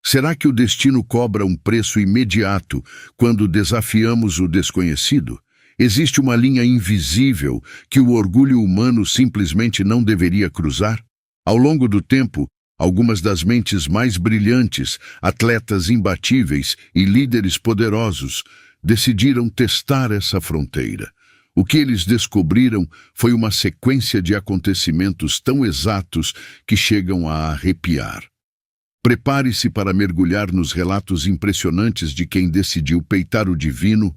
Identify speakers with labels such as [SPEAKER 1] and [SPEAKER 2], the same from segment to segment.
[SPEAKER 1] Será que o destino cobra um preço imediato quando desafiamos o desconhecido? Existe uma linha invisível que o orgulho humano simplesmente não deveria cruzar? Ao longo do tempo, algumas das mentes mais brilhantes, atletas imbatíveis e líderes poderosos decidiram testar essa fronteira. O que eles descobriram foi uma sequência de acontecimentos tão exatos que chegam a arrepiar. Prepare-se para mergulhar nos relatos impressionantes de quem decidiu peitar o divino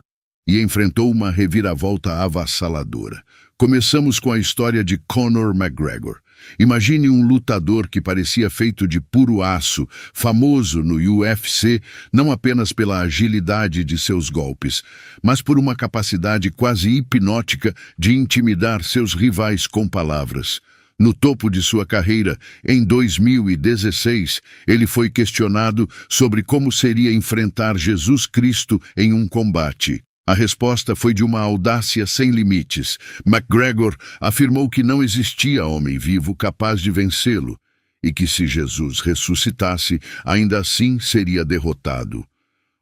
[SPEAKER 1] e enfrentou uma reviravolta avassaladora. Começamos com a história de Conor McGregor. Imagine um lutador que parecia feito de puro aço, famoso no UFC não apenas pela agilidade de seus golpes, mas por uma capacidade quase hipnótica de intimidar seus rivais com palavras. No topo de sua carreira, em 2016, ele foi questionado sobre como seria enfrentar Jesus Cristo em um combate. A resposta foi de uma audácia sem limites. McGregor afirmou que não existia homem vivo capaz de vencê-lo e que se Jesus ressuscitasse, ainda assim seria derrotado.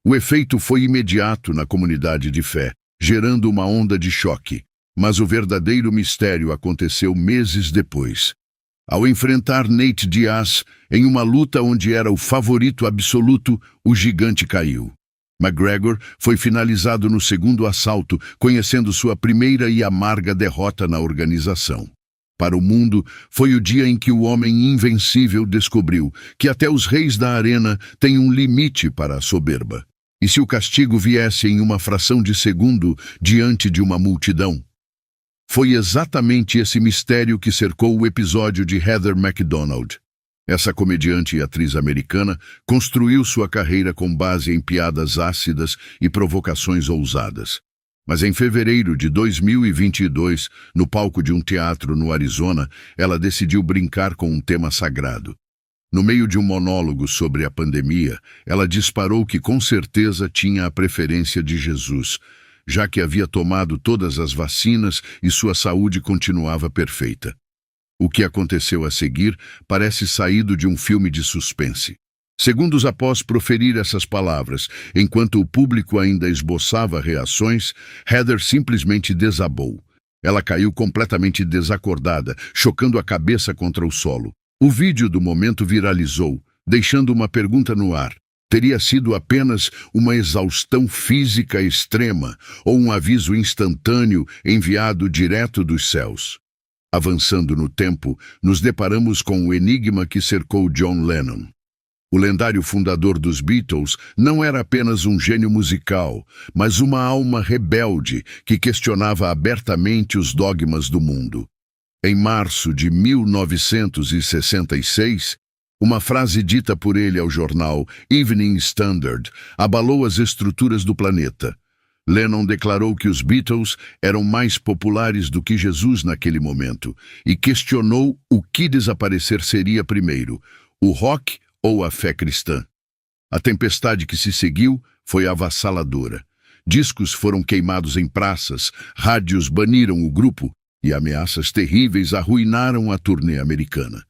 [SPEAKER 1] O efeito foi imediato na comunidade de fé, gerando uma onda de choque. Mas o verdadeiro mistério aconteceu meses depois. Ao enfrentar Nate Diaz em uma luta onde era o favorito absoluto, o gigante caiu. McGregor foi finalizado no segundo assalto, conhecendo sua primeira e amarga derrota na organização. Para o mundo, foi o dia em que o homem invencível descobriu que até os reis da arena têm um limite para a soberba. E se o castigo viesse em uma fração de segundo diante de uma multidão? Foi exatamente esse mistério que cercou o episódio de Heather McDonald. Essa comediante e atriz americana construiu sua carreira com base em piadas ácidas e provocações ousadas. Mas em fevereiro de 2022, no palco de um teatro no Arizona, ela decidiu brincar com um tema sagrado. No meio de um monólogo sobre a pandemia, ela disparou que com certeza tinha a preferência de Jesus, já que havia tomado todas as vacinas e sua saúde continuava perfeita. O que aconteceu a seguir parece saído de um filme de suspense. Segundos após proferir essas palavras, enquanto o público ainda esboçava reações, Heather simplesmente desabou. Ela caiu completamente desacordada, chocando a cabeça contra o solo. O vídeo do momento viralizou, deixando uma pergunta no ar. Teria sido apenas uma exaustão física extrema ou um aviso instantâneo enviado direto dos céus? Avançando no tempo, nos deparamos com o enigma que cercou John Lennon. O lendário fundador dos Beatles não era apenas um gênio musical, mas uma alma rebelde que questionava abertamente os dogmas do mundo. Em março de 1966, uma frase dita por ele ao jornal Evening Standard abalou as estruturas do planeta. Lennon declarou que os Beatles eram mais populares do que Jesus naquele momento e questionou o que desaparecer seria primeiro, o rock ou a fé cristã. A tempestade que se seguiu foi avassaladora. Discos foram queimados em praças, rádios baniram o grupo e ameaças terríveis arruinaram a turnê americana.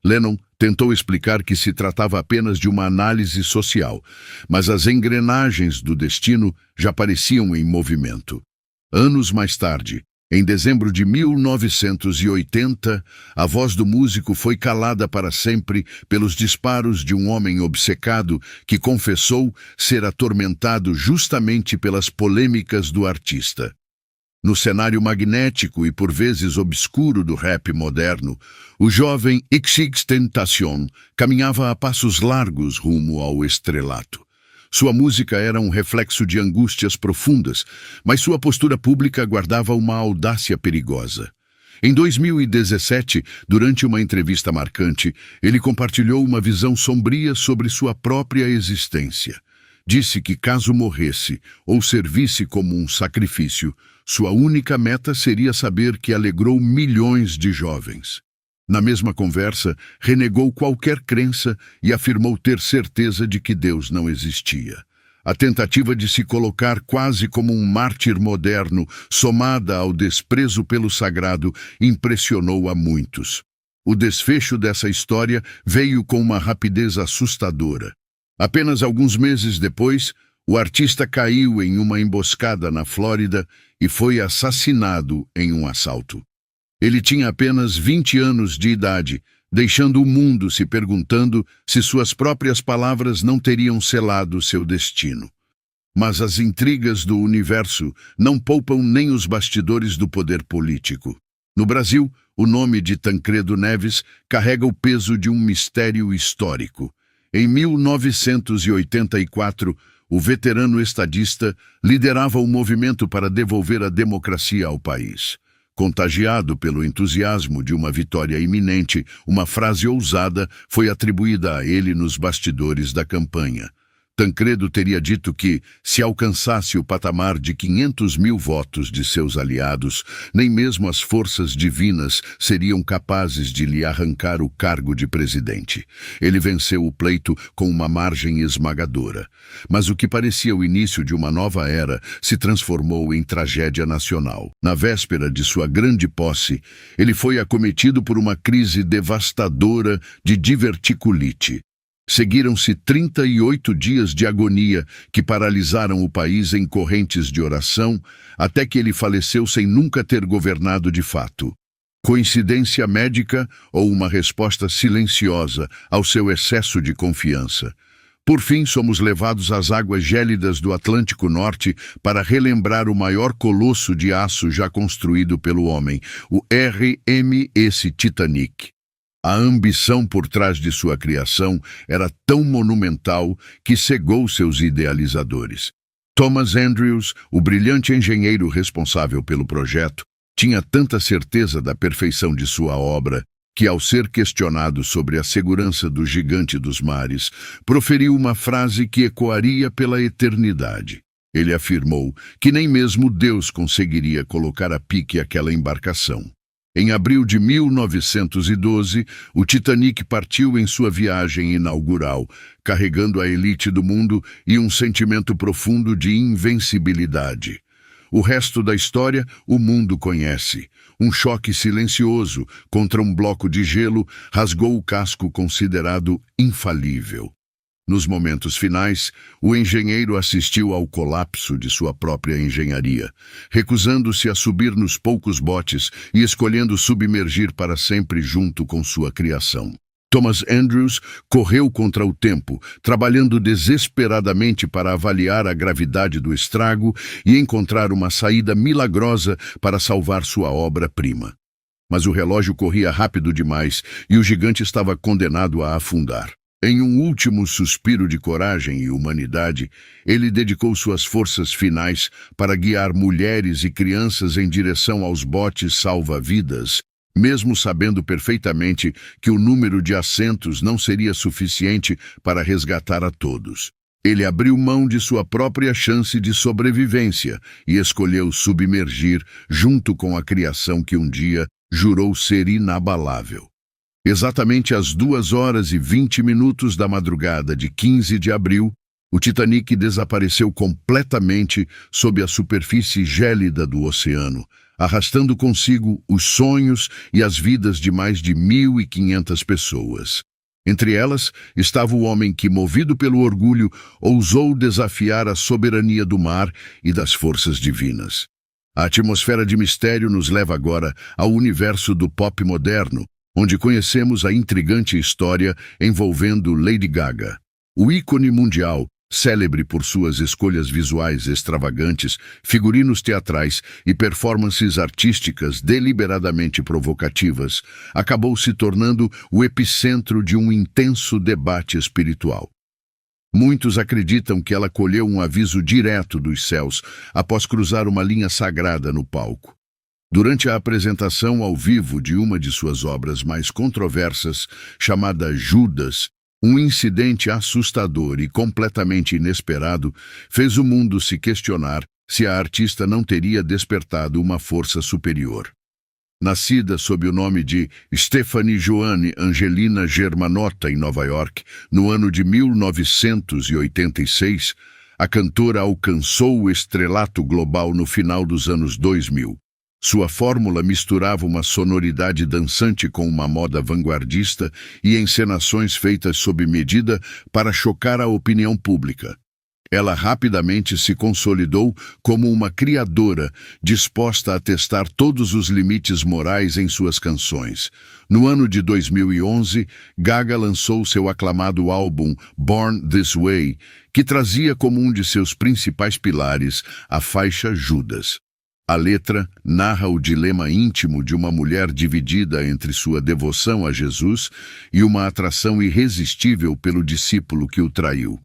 [SPEAKER 1] Lennon tentou explicar que se tratava apenas de uma análise social, mas as engrenagens do destino já pareciam em movimento. Anos mais tarde, em dezembro de 1980, a voz do músico foi calada para sempre pelos disparos de um homem obcecado que confessou ser atormentado justamente pelas polêmicas do artista. No cenário magnético e por vezes obscuro do rap moderno, o jovem XXXTentacion caminhava a passos largos rumo ao estrelato. Sua música era um reflexo de angústias profundas, mas sua postura pública guardava uma audácia perigosa. Em 2017, durante uma entrevista marcante, ele compartilhou uma visão sombria sobre sua própria existência. Disse que caso morresse ou servisse como um sacrifício, sua única meta seria saber que alegrou milhões de jovens. Na mesma conversa, renegou qualquer crença e afirmou ter certeza de que Deus não existia. A tentativa de se colocar quase como um mártir moderno, somada ao desprezo pelo sagrado, impressionou a muitos. O desfecho dessa história veio com uma rapidez assustadora. Apenas alguns meses depois, o artista caiu em uma emboscada na Flórida e foi assassinado em um assalto. Ele tinha apenas 20 anos de idade, deixando o mundo se perguntando se suas próprias palavras não teriam selado seu destino. Mas as intrigas do universo não poupam nem os bastidores do poder político. No Brasil, o nome de Tancredo Neves carrega o peso de um mistério histórico. Em 1984, o veterano estadista liderava o movimento para devolver a democracia ao país. Contagiado pelo entusiasmo de uma vitória iminente, uma frase ousada foi atribuída a ele nos bastidores da campanha. Tancredo teria dito que, se alcançasse o patamar de 500 mil votos de seus aliados, nem mesmo as forças divinas seriam capazes de lhe arrancar o cargo de presidente. Ele venceu o pleito com uma margem esmagadora. Mas o que parecia o início de uma nova era se transformou em tragédia nacional. Na véspera de sua grande posse, ele foi acometido por uma crise devastadora de diverticulite. Seguiram-se 38 dias de agonia que paralisaram o país em correntes de oração, até que ele faleceu sem nunca ter governado de fato. Coincidência médica ou uma resposta silenciosa ao seu excesso de confiança? Por fim, somos levados às águas gélidas do Atlântico Norte para relembrar o maior colosso de aço já construído pelo homem, o RMS Titanic. A ambição por trás de sua criação era tão monumental que cegou seus idealizadores. Thomas Andrews, o brilhante engenheiro responsável pelo projeto, tinha tanta certeza da perfeição de sua obra que, ao ser questionado sobre a segurança do gigante dos mares, proferiu uma frase que ecoaria pela eternidade. Ele afirmou que nem mesmo Deus conseguiria colocar a pique aquela embarcação. Em abril de 1912, o Titanic partiu em sua viagem inaugural, carregando a elite do mundo e um sentimento profundo de invencibilidade. O resto da história o mundo conhece. Um choque silencioso contra um bloco de gelo rasgou o casco considerado infalível. Nos momentos finais, o engenheiro assistiu ao colapso de sua própria engenharia, recusando-se a subir nos poucos botes e escolhendo submergir para sempre junto com sua criação. Thomas Andrews correu contra o tempo, trabalhando desesperadamente para avaliar a gravidade do estrago e encontrar uma saída milagrosa para salvar sua obra-prima. Mas o relógio corria rápido demais e o gigante estava condenado a afundar. Em um último suspiro de coragem e humanidade, ele dedicou suas forças finais para guiar mulheres e crianças em direção aos botes salva-vidas, mesmo sabendo perfeitamente que o número de assentos não seria suficiente para resgatar a todos. Ele abriu mão de sua própria chance de sobrevivência e escolheu submergir junto com a criação que um dia jurou ser inabalável. Exatamente às 2h20 da madrugada de 15 de abril, o Titanic desapareceu completamente sob a superfície gélida do oceano, arrastando consigo os sonhos e as vidas de mais de 1.500 pessoas. Entre elas estava o homem que, movido pelo orgulho, ousou desafiar a soberania do mar e das forças divinas. A atmosfera de mistério nos leva agora ao universo do pop moderno, onde conhecemos a intrigante história envolvendo Lady Gaga. O ícone mundial, célebre por suas escolhas visuais extravagantes, figurinos teatrais e performances artísticas deliberadamente provocativas, acabou se tornando o epicentro de um intenso debate espiritual. Muitos acreditam que ela colheu um aviso direto dos céus após cruzar uma linha sagrada no palco. Durante a apresentação ao vivo de uma de suas obras mais controversas, chamada Judas, um incidente assustador e completamente inesperado fez o mundo se questionar se a artista não teria despertado uma força superior. Nascida sob o nome de Stephanie Joanne Angelina Germanotta em Nova York, no ano de 1986, a cantora alcançou o estrelato global no final dos anos 2000. Sua fórmula misturava uma sonoridade dançante com uma moda vanguardista e encenações feitas sob medida para chocar a opinião pública. Ela rapidamente se consolidou como uma criadora disposta a testar todos os limites morais em suas canções. No ano de 2011, Gaga lançou seu aclamado álbum Born This Way, que trazia como um de seus principais pilares a faixa Judas. A letra narra o dilema íntimo de uma mulher dividida entre sua devoção a Jesus e uma atração irresistível pelo discípulo que o traiu.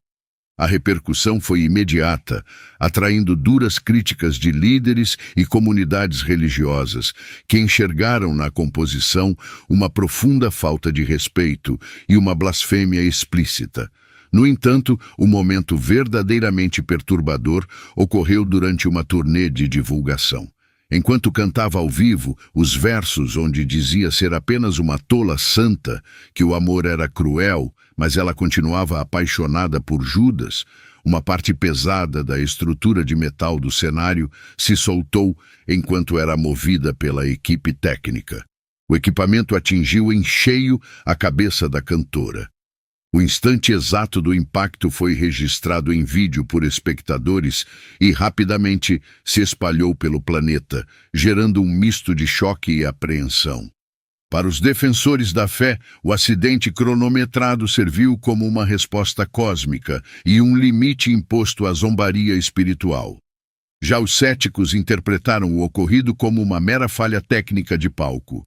[SPEAKER 1] A repercussão foi imediata, atraindo duras críticas de líderes e comunidades religiosas, que enxergaram na composição uma profunda falta de respeito e uma blasfêmia explícita. No entanto, o momento verdadeiramente perturbador ocorreu durante uma turnê de divulgação. Enquanto cantava ao vivo, os versos onde dizia ser apenas uma tola santa, que o amor era cruel, mas ela continuava apaixonada por Judas, uma parte pesada da estrutura de metal do cenário se soltou enquanto era movida pela equipe técnica. O equipamento atingiu em cheio a cabeça da cantora. O instante exato do impacto foi registrado em vídeo por espectadores e rapidamente se espalhou pelo planeta, gerando um misto de choque e apreensão. Para os defensores da fé, o acidente cronometrado serviu como uma resposta cósmica e um limite imposto à zombaria espiritual. Já os céticos interpretaram o ocorrido como uma mera falha técnica de palco.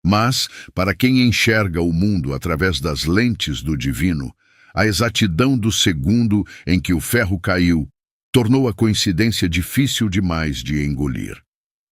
[SPEAKER 1] Mas, para quem enxerga o mundo através das lentes do divino, a exatidão do segundo em que o ferro caiu tornou a coincidência difícil demais de engolir.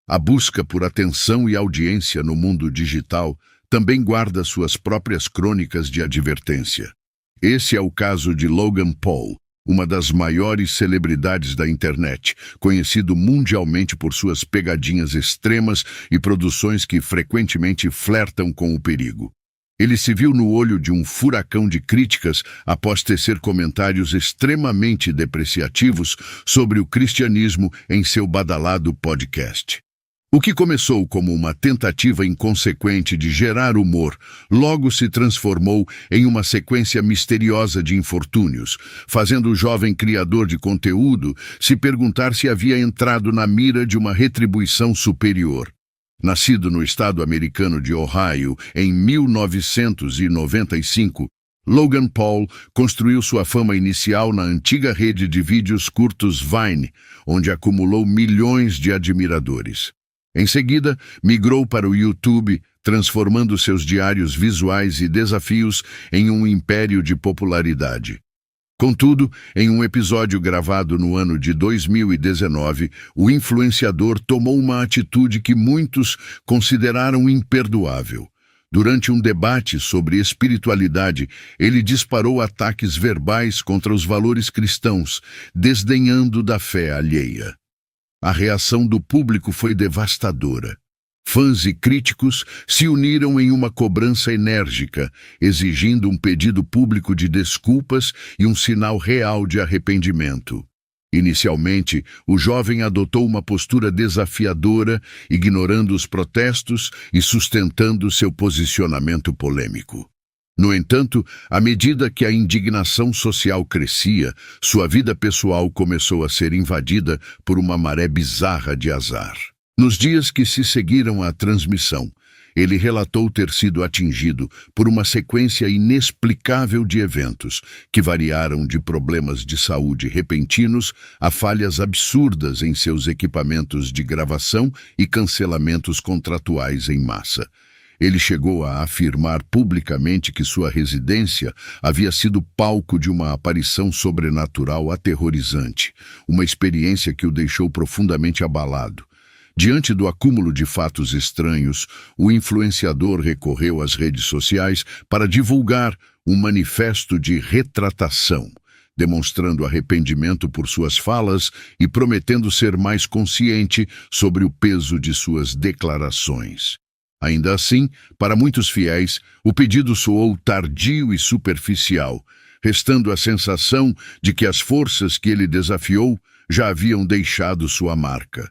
[SPEAKER 1] A busca por atenção e audiência no mundo digital também guarda suas próprias crônicas de advertência. Esse é o caso de Logan Paul, uma das maiores celebridades da internet, conhecido mundialmente por suas pegadinhas extremas e produções que frequentemente flertam com o perigo. Ele se viu no olho de um furacão de críticas após tecer comentários extremamente depreciativos sobre o cristianismo em seu badalado podcast. O que começou como uma tentativa inconsequente de gerar humor, logo se transformou em uma sequência misteriosa de infortúnios, fazendo o jovem criador de conteúdo se perguntar se havia entrado na mira de uma retribuição superior. Nascido no estado americano de Ohio em 1995, Logan Paul construiu sua fama inicial na antiga rede de vídeos curtos Vine, onde acumulou milhões de admiradores. Em seguida, migrou para o YouTube, transformando seus diários visuais e desafios em um império de popularidade. Contudo, em um episódio gravado no ano de 2019, o influenciador tomou uma atitude que muitos consideraram imperdoável. Durante um debate sobre espiritualidade, ele disparou ataques verbais contra os valores cristãos, desdenhando da fé alheia. A reação do público foi devastadora. Fãs e críticos se uniram em uma cobrança enérgica, exigindo um pedido público de desculpas e um sinal real de arrependimento. Inicialmente, o jovem adotou uma postura desafiadora, ignorando os protestos e sustentando seu posicionamento polêmico. No entanto, à medida que a indignação social crescia, sua vida pessoal começou a ser invadida por uma maré bizarra de azar. Nos dias que se seguiram à transmissão, ele relatou ter sido atingido por uma sequência inexplicável de eventos que variaram de problemas de saúde repentinos a falhas absurdas em seus equipamentos de gravação e cancelamentos contratuais em massa. Ele chegou a afirmar publicamente que sua residência havia sido palco de uma aparição sobrenatural aterrorizante, uma experiência que o deixou profundamente abalado. Diante do acúmulo de fatos estranhos, o influenciador recorreu às redes sociais para divulgar um manifesto de retratação, demonstrando arrependimento por suas falas e prometendo ser mais consciente sobre o peso de suas declarações. Ainda assim, para muitos fiéis, o pedido soou tardio e superficial, restando a sensação de que as forças que ele desafiou já haviam deixado sua marca.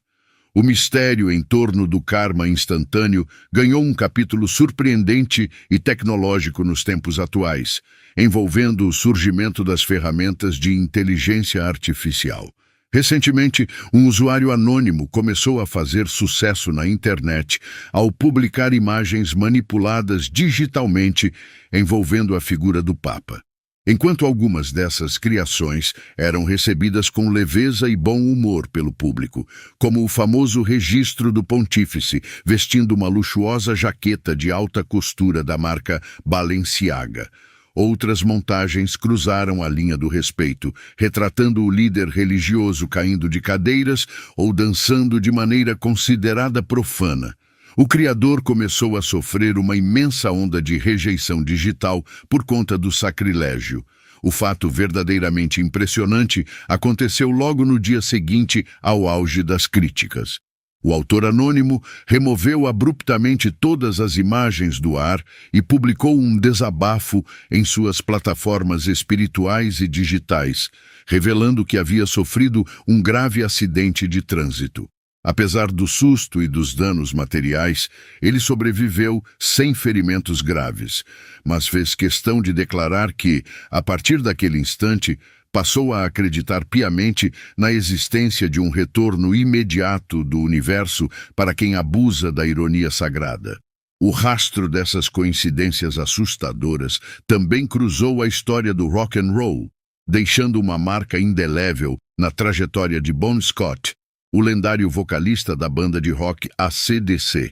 [SPEAKER 1] O mistério em torno do karma instantâneo ganhou um capítulo surpreendente e tecnológico nos tempos atuais, envolvendo o surgimento das ferramentas de inteligência artificial. Recentemente, um usuário anônimo começou a fazer sucesso na internet ao publicar imagens manipuladas digitalmente envolvendo a figura do Papa. Enquanto algumas dessas criações eram recebidas com leveza e bom humor pelo público, como o famoso registro do pontífice vestindo uma luxuosa jaqueta de alta costura da marca Balenciaga, outras montagens cruzaram a linha do respeito, retratando o líder religioso caindo de cadeiras ou dançando de maneira considerada profana. O criador começou a sofrer uma imensa onda de rejeição digital por conta do sacrilégio. O fato verdadeiramente impressionante aconteceu logo no dia seguinte ao auge das críticas. O autor anônimo removeu abruptamente todas as imagens do ar e publicou um desabafo em suas plataformas espirituais e digitais, revelando que havia sofrido um grave acidente de trânsito. Apesar do susto e dos danos materiais, ele sobreviveu sem ferimentos graves, mas fez questão de declarar que, a partir daquele instante, passou a acreditar piamente na existência de um retorno imediato do universo para quem abusa da ironia sagrada. O rastro dessas coincidências assustadoras também cruzou a história do rock and roll, deixando uma marca indelével na trajetória de Bon Scott, o lendário vocalista da banda de rock AC/DC.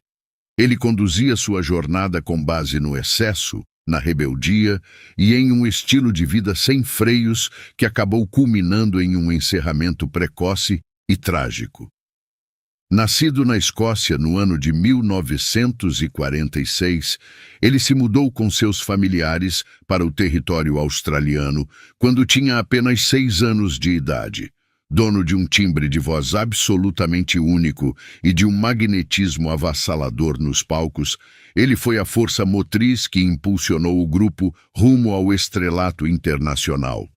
[SPEAKER 1] Ele conduzia sua jornada com base no excesso, na rebeldia e em um estilo de vida sem freios que acabou culminando em um encerramento precoce e trágico. Nascido na Escócia no ano de 1946, ele se mudou com seus familiares para o território australiano quando tinha apenas 6 anos de idade. Dono de um timbre de voz absolutamente único e de um magnetismo avassalador nos palcos, ele foi a força motriz que impulsionou o grupo rumo ao estrelato internacional.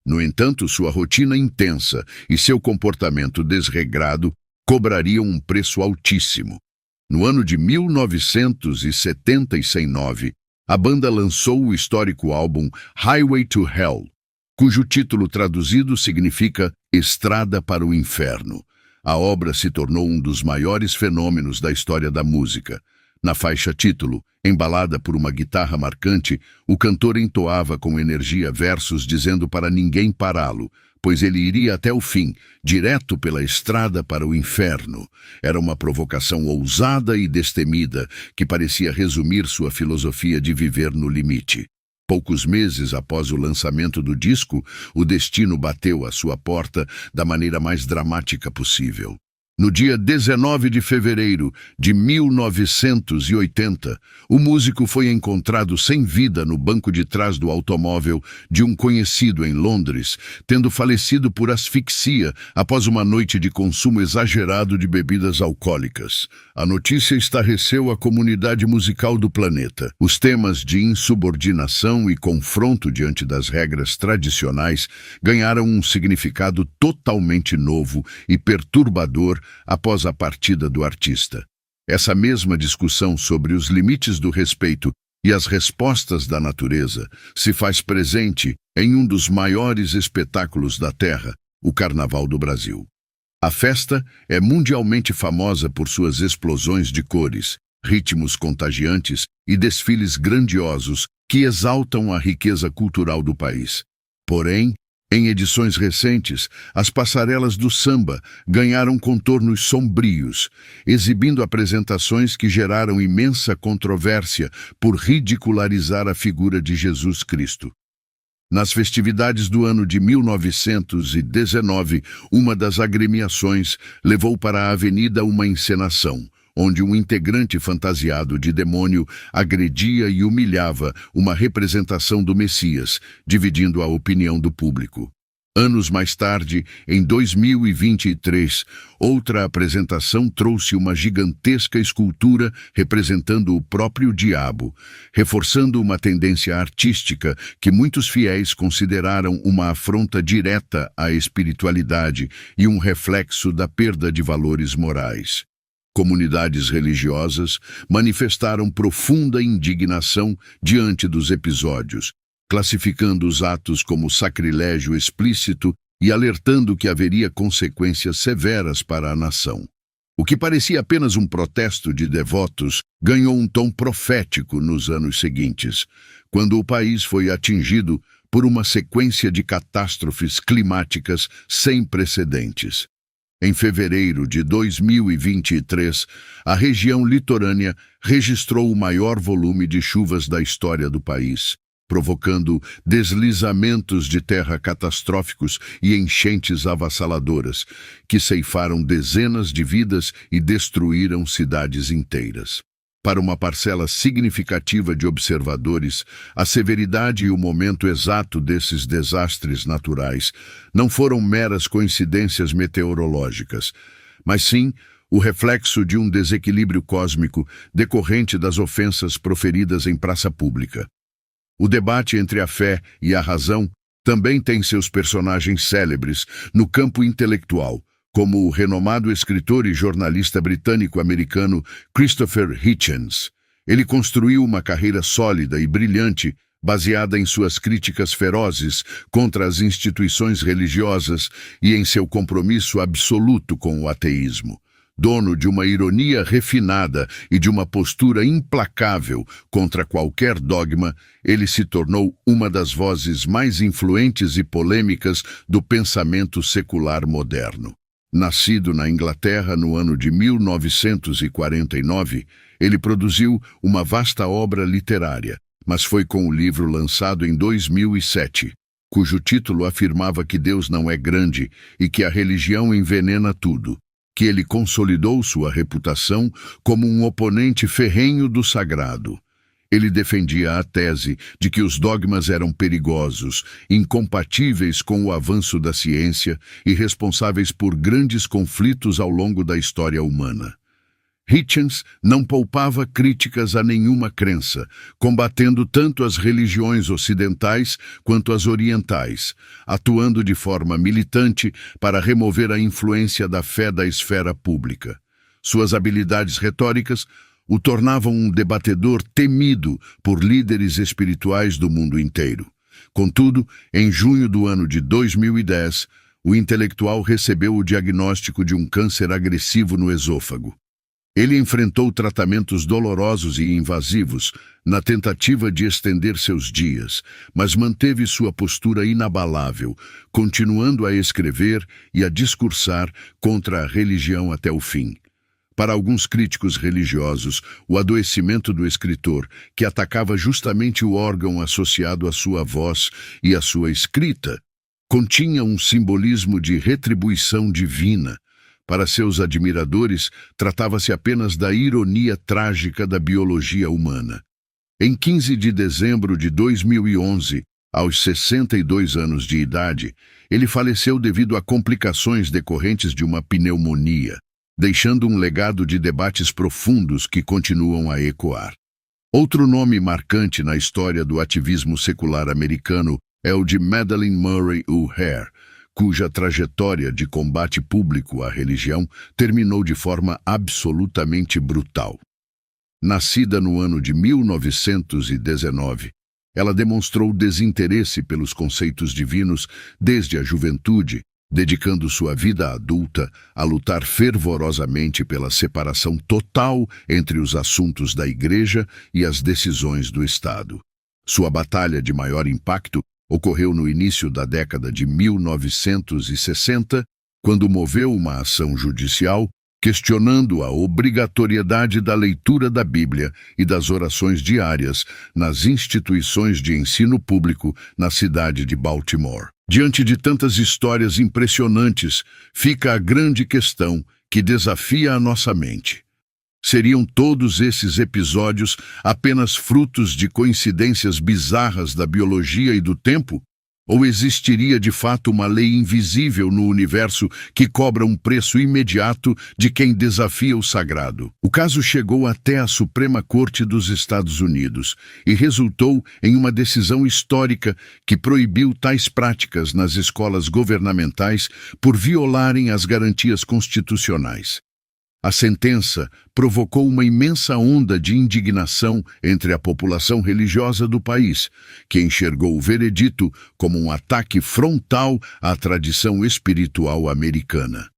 [SPEAKER 1] No entanto, sua rotina intensa e seu comportamento desregrado cobrariam um preço altíssimo. No ano de 1979, a banda lançou o histórico álbum Highway to Hell, cujo título traduzido significa Estrada para o Inferno. A obra se tornou um dos maiores fenômenos da história da música. Na faixa título, embalada por uma guitarra marcante, o cantor entoava com energia versos dizendo para ninguém pará-lo, pois ele iria até o fim, direto pela estrada para o inferno. Era uma provocação ousada e destemida que parecia resumir sua filosofia de viver no limite. Poucos meses após o lançamento do disco, o destino bateu à sua porta da maneira mais dramática possível. No dia 19 de fevereiro de 1980, o músico foi encontrado sem vida no banco de trás do automóvel de um conhecido em Londres, tendo falecido por asfixia após uma noite de consumo exagerado de bebidas alcoólicas. A notícia estarreceu a comunidade musical do planeta. Os temas de insubordinação e confronto diante das regras tradicionais ganharam um significado totalmente novo e perturbador após a partida do artista. Essa mesma discussão sobre os limites do respeito e as respostas da natureza se faz presente em um dos maiores espetáculos da Terra, o Carnaval do Brasil. A festa é mundialmente famosa por suas explosões de cores, ritmos contagiantes e desfiles grandiosos que exaltam a riqueza cultural do país. Porém, em edições recentes, as passarelas do samba ganharam contornos sombrios, exibindo apresentações que geraram imensa controvérsia por ridicularizar a figura de Jesus Cristo. Nas festividades do ano de 1919, uma das agremiações levou para a avenida uma encenação, onde um integrante fantasiado de demônio agredia e humilhava uma representação do Messias, dividindo a opinião do público. Anos mais tarde, em 2023, outra apresentação trouxe uma gigantesca escultura representando o próprio diabo, reforçando uma tendência artística que muitos fiéis consideraram uma afronta direta à espiritualidade e um reflexo da perda de valores morais. Comunidades religiosas manifestaram profunda indignação diante dos episódios, classificando os atos como sacrilégio explícito e alertando que haveria consequências severas para a nação. O que parecia apenas um protesto de devotos ganhou um tom profético nos anos seguintes, quando o país foi atingido por uma sequência de catástrofes climáticas sem precedentes. Em fevereiro de 2023, a região litorânea registrou o maior volume de chuvas da história do país, provocando deslizamentos de terra catastróficos e enchentes avassaladoras, que ceifaram dezenas de vidas e destruíram cidades inteiras. Para uma parcela significativa de observadores, a severidade e o momento exato desses desastres naturais não foram meras coincidências meteorológicas, mas sim o reflexo de um desequilíbrio cósmico decorrente das ofensas proferidas em praça pública. O debate entre a fé e a razão também tem seus personagens célebres no campo intelectual, como o renomado escritor e jornalista britânico-americano Christopher Hitchens. Ele construiu uma carreira sólida e brilhante, baseada em suas críticas ferozes contra as instituições religiosas e em seu compromisso absoluto com o ateísmo. Dono de uma ironia refinada e de uma postura implacável contra qualquer dogma, ele se tornou uma das vozes mais influentes e polêmicas do pensamento secular moderno. Nascido na Inglaterra no ano de 1949, ele produziu uma vasta obra literária, mas foi com o livro lançado em 2007, cujo título afirmava que Deus não é grande e que a religião envenena tudo, que ele consolidou sua reputação como um oponente ferrenho do sagrado. Ele defendia a tese de que os dogmas eram perigosos, incompatíveis com o avanço da ciência e responsáveis por grandes conflitos ao longo da história humana. Hitchens não poupava críticas a nenhuma crença, combatendo tanto as religiões ocidentais quanto as orientais, atuando de forma militante para remover a influência da fé da esfera pública. Suas habilidades retóricas o tornavam um debatedor temido por líderes espirituais do mundo inteiro. Contudo, em junho do ano de 2010, o intelectual recebeu o diagnóstico de um câncer agressivo no esôfago. Ele enfrentou tratamentos dolorosos e invasivos na tentativa de estender seus dias, mas manteve sua postura inabalável, continuando a escrever e a discursar contra a religião até o fim. Para alguns críticos religiosos, o adoecimento do escritor, que atacava justamente o órgão associado à sua voz e à sua escrita, continha um simbolismo de retribuição divina. Para seus admiradores, tratava-se apenas da ironia trágica da biologia humana. Em 15 de dezembro de 2011, aos 62 anos de idade, ele faleceu devido a complicações decorrentes de uma pneumonia, deixando um legado de debates profundos que continuam a ecoar. Outro nome marcante na história do ativismo secular americano é o de Madalyn Murray O'Hair, cuja trajetória de combate público à religião terminou de forma absolutamente brutal. Nascida no ano de 1919, ela demonstrou desinteresse pelos conceitos divinos desde a juventude, dedicando sua vida adulta a lutar fervorosamente pela separação total entre os assuntos da Igreja e as decisões do Estado. Sua batalha de maior impacto ocorreu no início da década de 1960, quando moveu uma ação judicial questionando a obrigatoriedade da leitura da Bíblia e das orações diárias nas instituições de ensino público na cidade de Baltimore. Diante de tantas histórias impressionantes, fica a grande questão que desafia a nossa mente. Seriam todos esses episódios apenas frutos de coincidências bizarras da biologia e do tempo? Ou existiria de fato uma lei invisível no universo que cobra um preço imediato de quem desafia o sagrado? O caso chegou até a Suprema Corte dos Estados Unidos e resultou em uma decisão histórica que proibiu tais práticas nas escolas governamentais por violarem as garantias constitucionais. A sentença provocou uma imensa onda de indignação entre a população religiosa do país, que enxergou o veredito como um ataque frontal à tradição espiritual americana.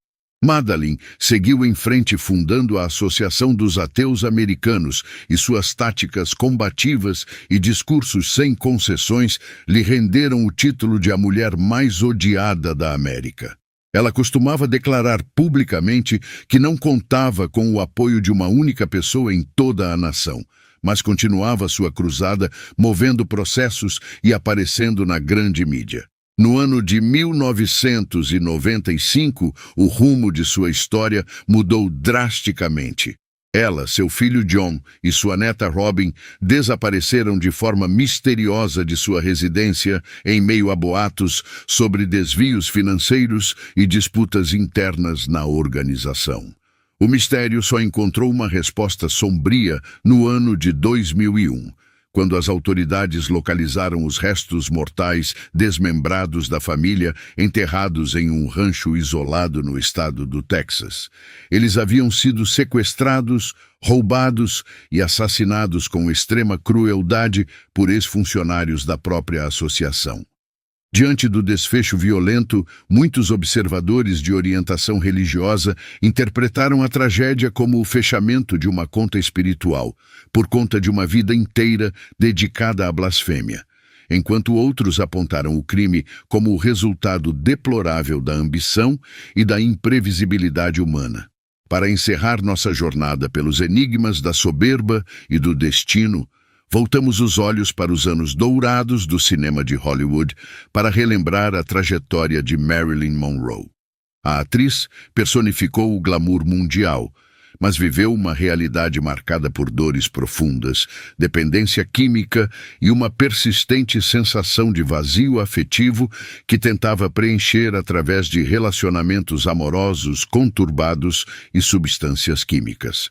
[SPEAKER 1] Madalyn seguiu em frente fundando a Associação dos Ateus Americanos e suas táticas combativas e discursos sem concessões lhe renderam o título de a mulher mais odiada da América. Ela costumava declarar publicamente que não contava com o apoio de uma única pessoa em toda a nação, mas continuava sua cruzada, movendo processos e aparecendo na grande mídia. No ano de 1995, o rumo de sua história mudou drasticamente. Ela, seu filho John e sua neta Robin desapareceram de forma misteriosa de sua residência em meio a boatos sobre desvios financeiros e disputas internas na organização. O mistério só encontrou uma resposta sombria no ano de 2001, quando as autoridades localizaram os restos mortais desmembrados da família enterrados em um rancho isolado no estado do Texas. Eles haviam sido sequestrados, roubados e assassinados com extrema crueldade por ex-funcionários da própria associação. Diante do desfecho violento, muitos observadores de orientação religiosa interpretaram a tragédia como o fechamento de uma conta espiritual, por conta de uma vida inteira dedicada à blasfêmia, enquanto outros apontaram o crime como o resultado deplorável da ambição e da imprevisibilidade humana. Para encerrar nossa jornada pelos enigmas da soberba e do destino, voltamos os olhos para os anos dourados do cinema de Hollywood para relembrar a trajetória de Marilyn Monroe. A atriz personificou o glamour mundial, mas viveu uma realidade marcada por dores profundas, dependência química e uma persistente sensação de vazio afetivo que tentava preencher através de relacionamentos amorosos conturbados e substâncias químicas.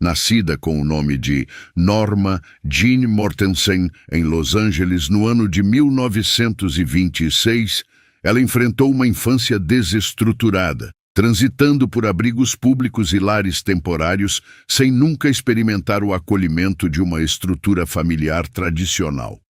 [SPEAKER 1] Nascida com o nome de Norma Jean Mortensen em Los Angeles no ano de 1926, ela enfrentou uma infância desestruturada, transitando por abrigos públicos e lares temporários sem nunca experimentar o acolhimento de uma estrutura familiar tradicional.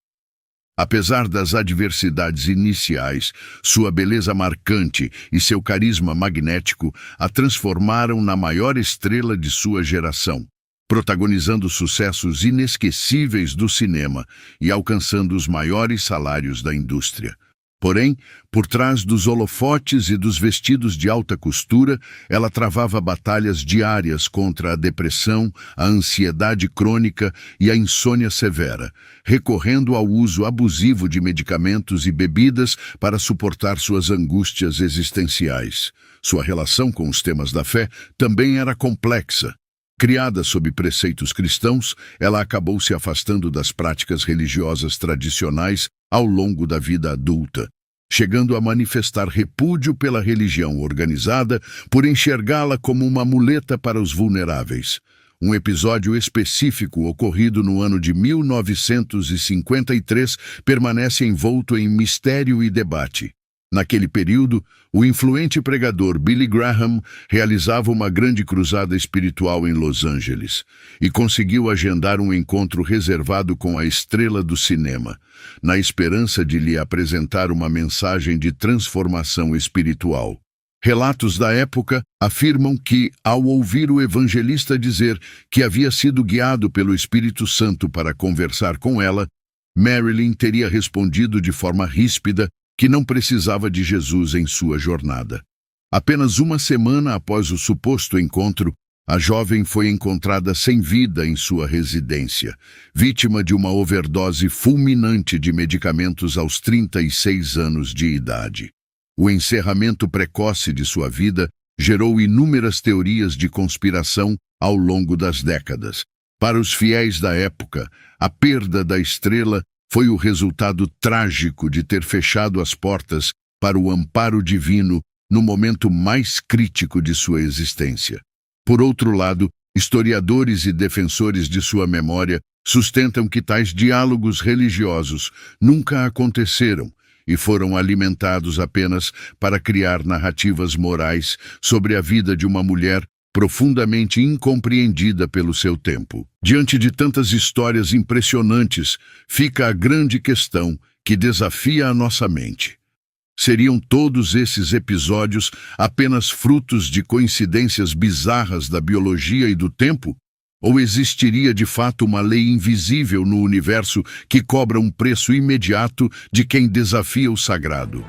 [SPEAKER 1] Apesar das adversidades iniciais, sua beleza marcante e seu carisma magnético a transformaram na maior estrela de sua geração, protagonizando sucessos inesquecíveis do cinema e alcançando os maiores salários da indústria. Porém, por trás dos holofotes e dos vestidos de alta costura, ela travava batalhas diárias contra a depressão, a ansiedade crônica e a insônia severa, recorrendo ao uso abusivo de medicamentos e bebidas para suportar suas angústias existenciais. Sua relação com os temas da fé também era complexa. Criada sob preceitos cristãos, ela acabou se afastando das práticas religiosas tradicionais ao longo da vida adulta, chegando a manifestar repúdio pela religião organizada por enxergá-la como uma muleta para os vulneráveis. Um episódio específico ocorrido no ano de 1953 permanece envolto em mistério e debate. Naquele período, o influente pregador Billy Graham realizava uma grande cruzada espiritual em Los Angeles e conseguiu agendar um encontro reservado com a estrela do cinema, na esperança de lhe apresentar uma mensagem de transformação espiritual. Relatos da época afirmam que, ao ouvir o evangelista dizer que havia sido guiado pelo Espírito Santo para conversar com ela, Marilyn teria respondido de forma ríspida que não precisava de Jesus em sua jornada. Apenas uma semana após o suposto encontro, a jovem foi encontrada sem vida em sua residência, vítima de uma overdose fulminante de medicamentos aos 36 anos de idade. O encerramento precoce de sua vida gerou inúmeras teorias de conspiração ao longo das décadas. Para os fiéis da época, a perda da estrela foi o resultado trágico de ter fechado as portas para o amparo divino no momento mais crítico de sua existência. Por outro lado, historiadores e defensores de sua memória sustentam que tais diálogos religiosos nunca aconteceram e foram alimentados apenas para criar narrativas morais sobre a vida de uma mulher profundamente incompreendida pelo seu tempo. Diante de tantas histórias impressionantes, fica a grande questão que desafia a nossa mente. Seriam todos esses episódios apenas frutos de coincidências bizarras da biologia e do tempo? Ou existiria de fato uma lei invisível no universo que cobra um preço imediato de quem desafia o sagrado?